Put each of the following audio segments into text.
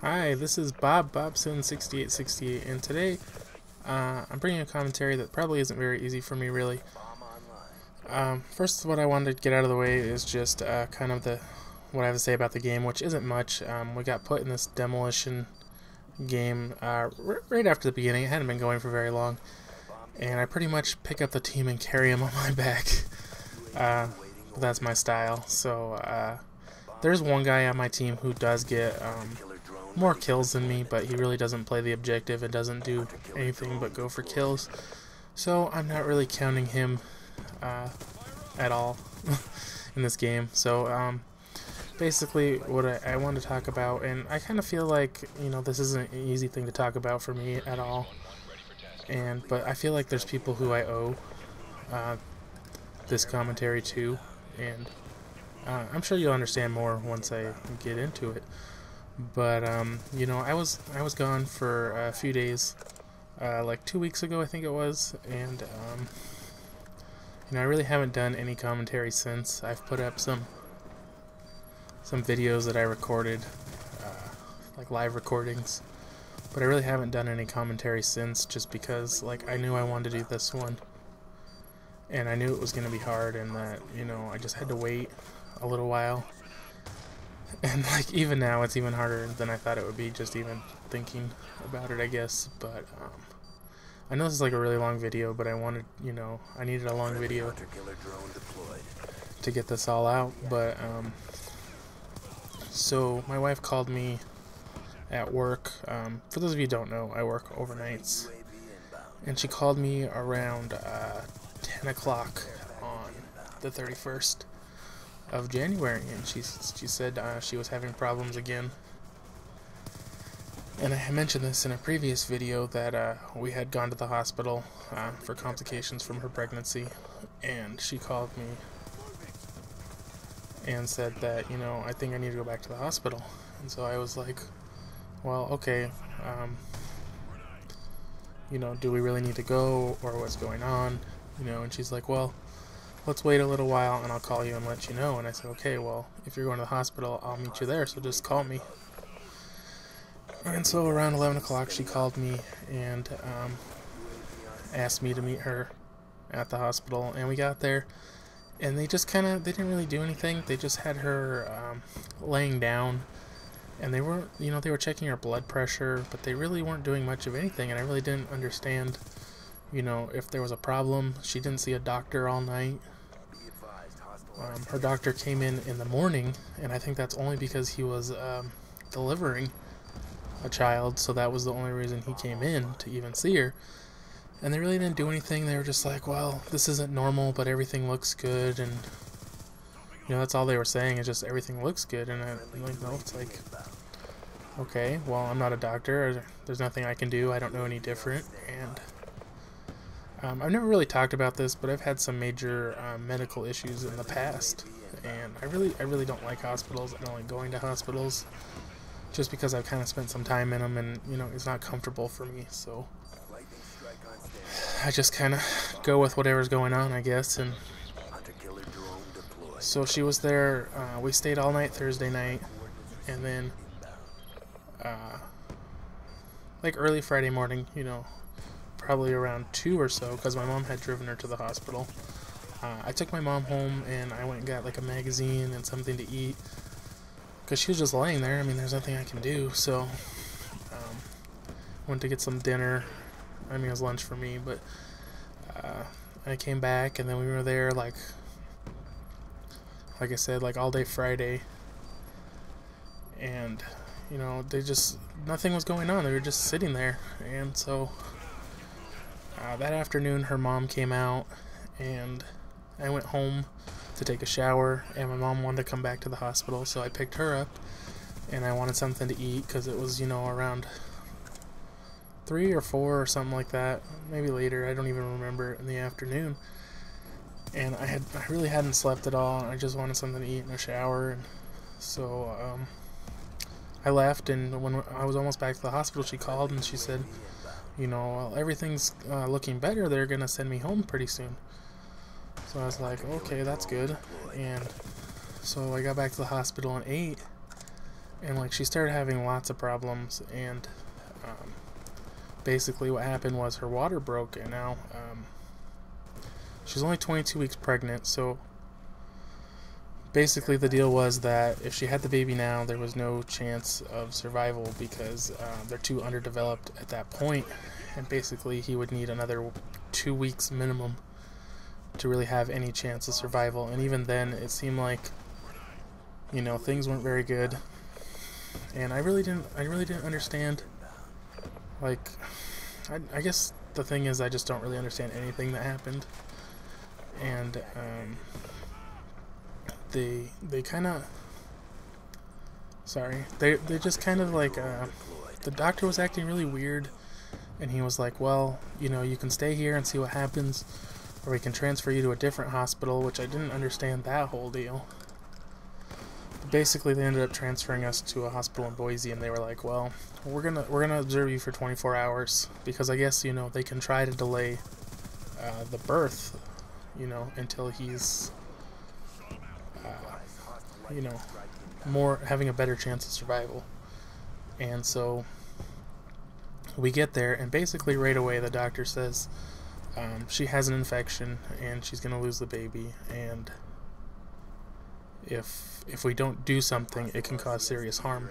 Hi, this is Bobson6868, and today I'm bringing a commentary that probably isn't very easy for me, really. First, what I wanted to get out of the way is just kind of what I have to say about the game, which isn't much. We got put in this Demolition game right after the beginning. It hadn't been going for very long, and I pretty much pick up the team and carry them on my back. That's my style. So there's one guy on my team who does get more kills than me, but he really doesn't play the objective and doesn't do anything but go for kills. So I'm not really counting him at all in this game. So basically what I want to talk about, and I kind of feel like, you know, this isn't an easy thing to talk about for me at all, but I feel like there's people who I owe this commentary to, and I'm sure you'll understand more once I get into it. But you know, I was gone for a few days, like 2 weeks ago I think it was, and you know, I really haven't done any commentary since. I've put up some videos that I recorded, like live recordings, but I really haven't done any commentary since, just because like I knew I wanted to do this one, and I knew it was going to be hard, and that, you know, I just had to wait a little while. And like even now it's even harder than I thought it would be, just even thinking about it, I guess. But I know this is like a really long video, but I wanted, you know, I needed a long video to get this all out. But so my wife called me at work. For those of you who don't know, I work overnights, and she called me around 10 o'clock on the 31st of January, and she said she was having problems again. And I mentioned this in a previous video that we had gone to the hospital for complications from her pregnancy, and she called me and said that, you know, I think I need to go back to the hospital. And so I was like, well, okay, you know, do we really need to go, or what's going on, you know? And she's like, well, let's wait a little while and I'll call you and let you know. And I said, okay, well, if you're going to the hospital, I'll meet you there, so just call me. And so around 11 o'clock she called me and asked me to meet her at the hospital, and we got there, and they didn't really do anything. They just had her laying down, and they were checking her blood pressure, but they really weren't doing much of anything, and I really didn't understand, you know, if there was a problem. She didn't see a doctor all night. Her doctor came in the morning, and I think that's only because he was delivering a child, so that was the only reason he came in, to even see her. And they really didn't do anything. They were just like, well, this isn't normal, but everything looks good, and you know, that's all they were saying, is just everything looks good. And I'm like, no, it's like, okay, well, I'm not a doctor, there's nothing I can do, I don't know any different. And I've never really talked about this, but I've had some major medical issues in the past, and I really don't like hospitals. I don't like going to hospitals, just because I've kind of spent some time in them, and, you know, it's not comfortable for me, so I just kind of go with whatever's going on, I guess. And so she was there. We stayed all night Thursday night, and then like early Friday morning, you know, probably around 2 or so, because my mom had driven her to the hospital. I took my mom home, and I went and got like a magazine and something to eat, because she was just laying there. I mean, there's nothing I can do. So went to get some dinner. I mean, it was lunch for me, but I came back, and then we were there like I said, like all day Friday, and you know, nothing was going on. They were just sitting there. And so that afternoon her mom came out, and I went home to take a shower, and my mom wanted to come back to the hospital, so I picked her up, and I wanted something to eat, because it was, you know, around 3 or 4 or something like that, maybe later, I don't even remember, in the afternoon. And I really hadn't slept at all, and I just wanted something to eat and a shower. And so I left, and when I was almost back to the hospital, she called and she said, you know, well, everything's looking better, they're gonna send me home pretty soon. So I was like, okay, that's good. And so I got back to the hospital and ate, And like she started having lots of problems, and basically what happened was her water broke, and now she's only 22 weeks pregnant, so basically the deal was that if she had the baby now, there was no chance of survival because they're too underdeveloped at that point, and basically he would need another 2 weeks minimum to really have any chance of survival. And even then it seemed like, you know, things weren't very good, and I really didn't understand. Like, I guess the thing is I just don't really understand anything that happened. And they kind of, sorry, they just kind of like, the doctor was acting really weird, and he was like, well, you know, you can stay here and see what happens, or we can transfer you to a different hospital, which I didn't understand that whole deal. But basically they ended up transferring us to a hospital in Boise, and they were like, well, we're gonna observe you for 24 hours because I guess, you know, they can try to delay the birth, you know, until he's you know, having a better chance of survival. And so we get there, and basically right away the doctor says she has an infection and she's gonna lose the baby, and if we don't do something, it can cause serious harm.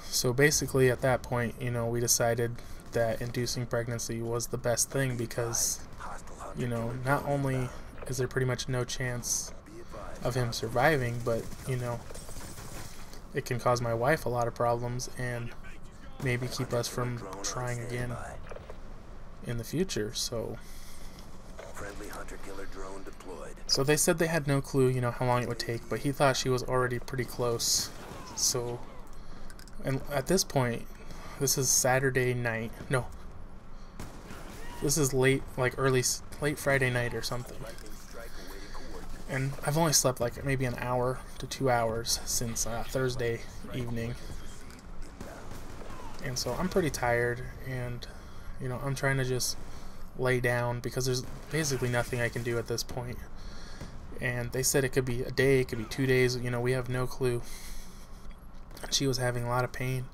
So basically at that point, you know, we decided that inducing pregnancy was the best thing because, you know, not only is there pretty much no chance of him surviving, but, you know, it can cause my wife a lot of problems and maybe keep us from trying again in the future. So they said they had no clue, you know, how long it would take, but he thought she was already pretty close. So, and at this point, this is Saturday night. No, this is late Friday night or something. And I've only slept like maybe an hour to 2 hours since Thursday evening. And so I'm pretty tired, and, you know, I'm trying to just lay down because there's basically nothing I can do at this point. And they said it could be a day, it could be 2 days, you know, we have no clue. She was having a lot of pain.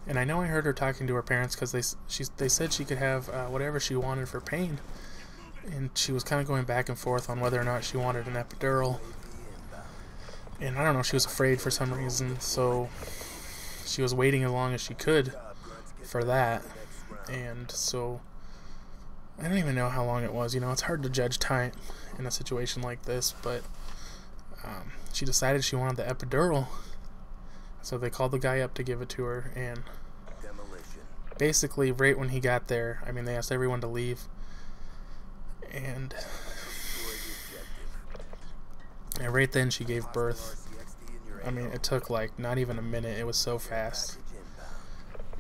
And I know I heard her talking to her parents because they said she could have whatever she wanted for pain. And she was kind of going back and forth on whether or not she wanted an epidural. And I don't know, she was afraid for some reason, so she was waiting as long as she could for that. And so I don't even know how long it was. You know, it's hard to judge time in a situation like this, but she decided she wanted the epidural. So they called the guy up to give it to her, and basically right when he got there, I mean, they asked everyone to leave, and right then she gave birth. I mean, it took like not even a minute. It was so fast.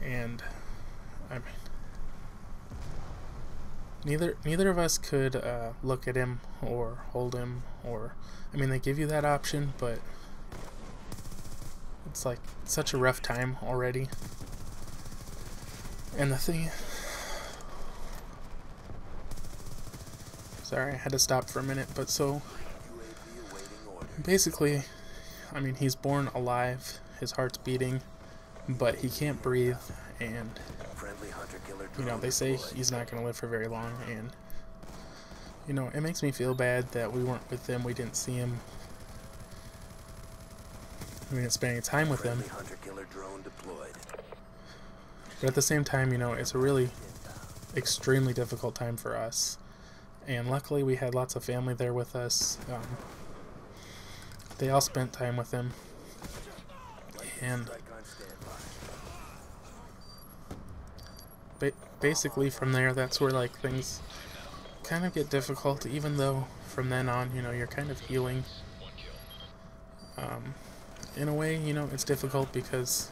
And I mean, neither of us could look at him or hold him, or, I mean, they give you that option, but it's like such a rough time already. And the thing, sorry, I had to stop for a minute, but so basically, I mean, he's born alive, his heart's beating, but he can't breathe, and, you know, they say he's not going to live for very long, and, you know, it makes me feel bad that we weren't with him, we didn't see him, we didn't spend any time with him. But at the same time, you know, it's a really extremely difficult time for us. And luckily we had lots of family there with us. They all spent time with him. And basically from there, that's where like things kind of get difficult, even though from then on, you know, you're kind of healing. In a way, you know, it's difficult because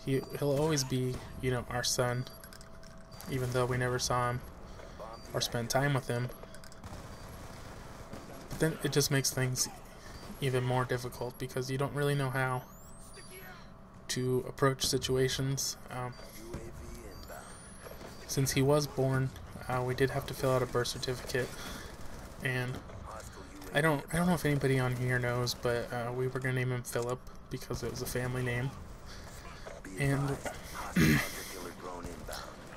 he'll always be, you know, our son, even though we never saw him or spent time with him. But then it just makes things even more difficult because you don't really know how to approach situations. Since he was born, we did have to fill out a birth certificate, and I don't know if anybody on here knows, but we were gonna name him Philip because it was a family name, and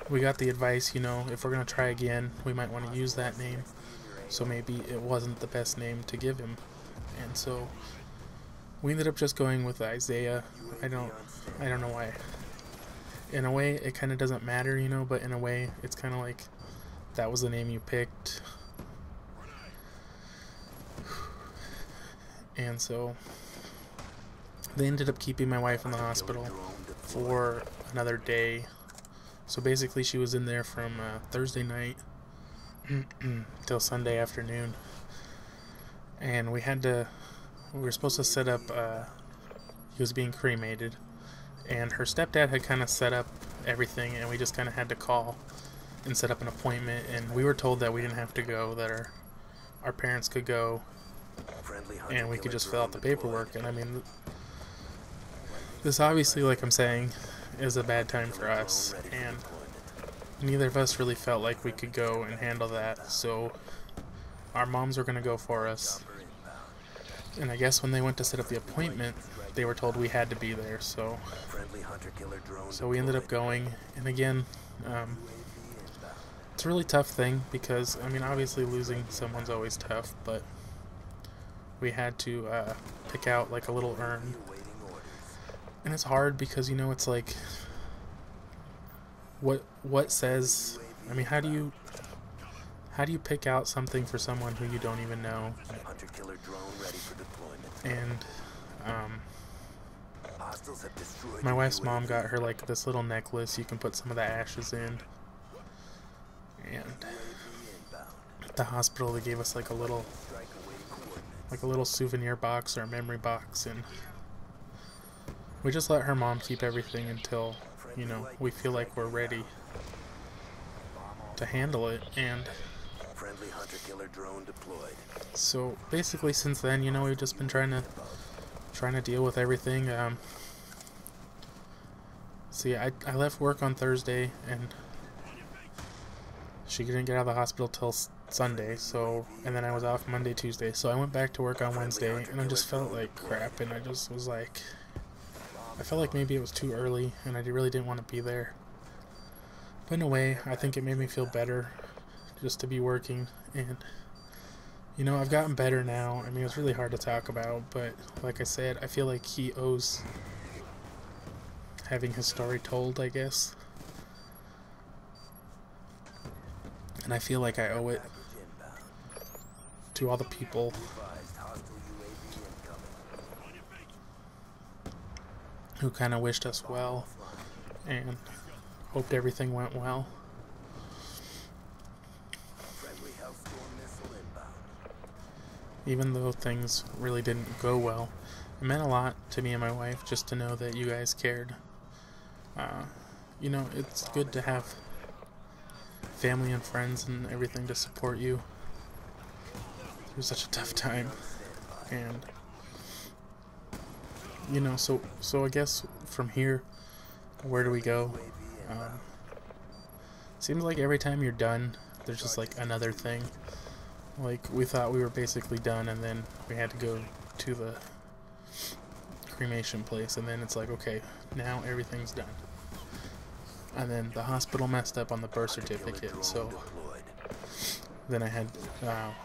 we got the advice, you know, if we're gonna try again, we might want to use that name. So maybe it wasn't the best name to give him, and so we ended up just going with Isaiah. I don't know why. In a way, it kind of doesn't matter, you know, but in a way, it's kind of like that was the name you picked. And so they ended up keeping my wife in the hospital for another day. So basically she was in there from Thursday night till Sunday afternoon. And we were supposed to set up, he was being cremated. And her stepdad had kind of set up everything, and we just kind of had to call and set up an appointment. And we were told that we didn't have to go, that our parents could go, and we could just fill out the paperwork. And I mean, this obviously, like I'm saying, is a bad time for us, and neither of us really felt like we could go and handle that, so our moms were going to go for us. And I guess when they went to set up the appointment, they were told we had to be there, so we ended up going. And again, it's a really tough thing because, I mean, obviously losing someone's always tough, but we had to pick out like a little urn. And it's hard because, you know, it's like, what says, I mean, how do you pick out something for someone who you don't even know? And my wife's mom got her like this little necklace you can put some of the ashes in. And at the hospital they gave us like a little souvenir box or a memory box, and we just let her mom keep everything until, you know, we feel like we're ready to handle it. And so basically since then, you know, we've just been trying to deal with everything. See, I left work on Thursday, and she didn't get out of the hospital till Sunday, and then I was off Monday, Tuesday, so I went back to work on Wednesday, and I just felt like crap, and I just was like, I felt like maybe it was too early, and I really didn't want to be there. But in a way, I think it made me feel better just to be working, and, you know, I've gotten better now. I mean, it's really hard to talk about, but like I said, I feel like he owes having his story told, I guess. And I feel like I owe it to all the people who kind of wished us well and hoped everything went well. Even though things really didn't go well, it meant a lot to me and my wife just to know that you guys cared. You know, it's good to have family and friends and everything to support you through such a tough time. And, you know, so I guess from here, where do we go? Seems like every time you're done, there's just like another thing. Like, we thought we were basically done, and then we had to go to the cremation place, and then it's like, okay, now everything's done. And then the hospital messed up on the birth certificate, so then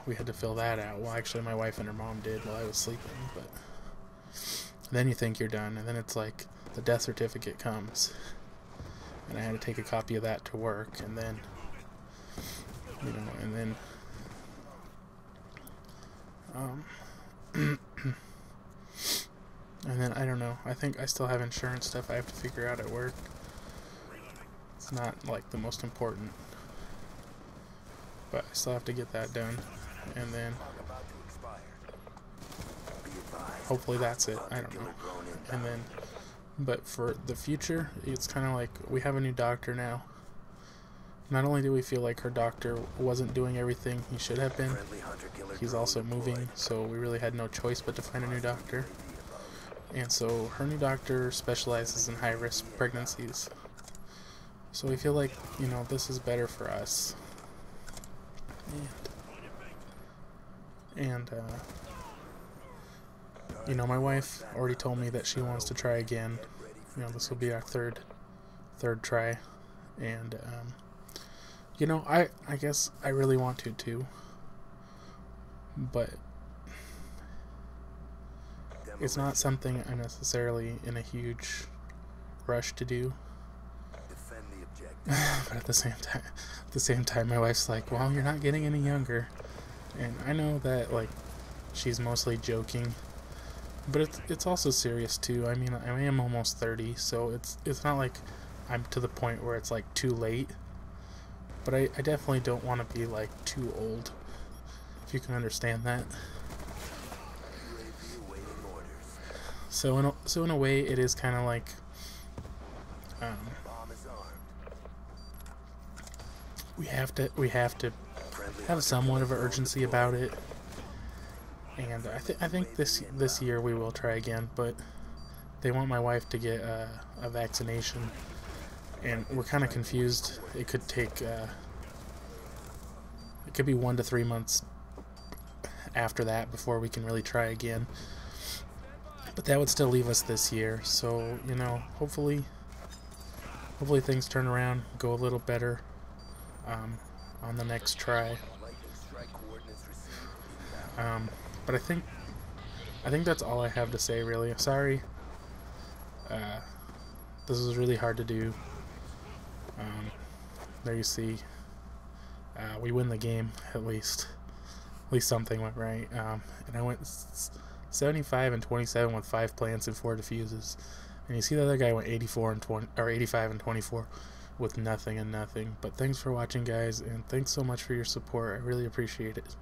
we had to fill that out. Well, actually my wife and her mom did while I was sleeping, but then you think you're done, and then it's like the death certificate comes, and I had to take a copy of that to work, and then, you know, and then and then I don't know, I think I still have insurance stuff I have to figure out at work. It's not like the most important, but I still have to get that done, and then hopefully that's it. I don't know. And then, but for the future, it's kind of like we have a new doctor now. Not only do we feel like her doctor wasn't doing everything he should have been, he's also moving, so we really had no choice but to find a new doctor. And so her new doctor specializes in high-risk pregnancies. So we feel like, you know, this is better for us. And And you know, my wife already told me that she wants to try again. You know, this will be our third try, and you know, I guess I really want to too, but it's not something I'm necessarily in a huge rush to do. But at the same time, my wife's like, "Well, you're not getting any younger," and I know that, like, she's mostly joking, but it's also serious too. I mean, I am almost 30, so it's not like I'm to the point where it's like too late. But I definitely don't want to be like too old, if you can understand that. So in a way, it is kind of like we have to have somewhat of an urgency about it. And I think this year we will try again, but they want my wife to get a vaccination, and we're kind of confused. It could take it could be 1 to 3 months after that before we can really try again. But that would still leave us this year, so you know, hopefully things turn around, go a little better on the next try. But I think that's all I have to say, really. Sorry, this was really hard to do. There you see, we win the game, at least something went right. And I went 75 and 27 with 5 plants and 4 diffuses, and you see the other guy went 84 and 20 or 85 and 24 with nothing and nothing. But thanks for watching, guys, and thanks so much for your support. I really appreciate it.